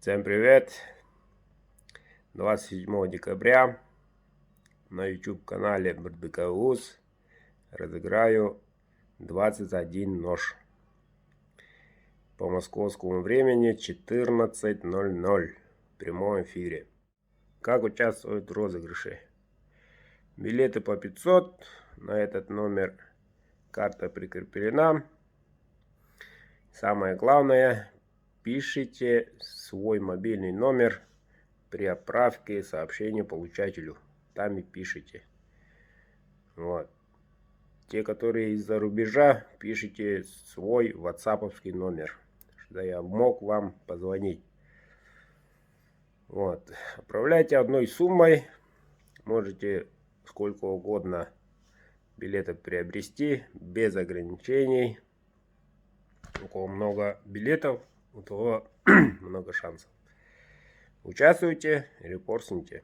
Всем привет! 27 декабря на YouTube канале БРДК-ВУЗ разыграю 21 нож. По московскому времени 14:00 в прямом эфире. Как участвовать в розыгрыше? Билеты по 500. На этот номер карта прикреплена. Самое главное, пишите свой мобильный номер при отправке сообщения получателю. Там и пишите. Вот. Те, которые из-за рубежа, пишите свой ватсаповский номер, чтобы я мог вам позвонить. Вот. Отправляйте одной суммой. Можете сколько угодно билетов приобрести, без ограничений. У кого много билетов, у того много шансов. Участвуйте, репостните.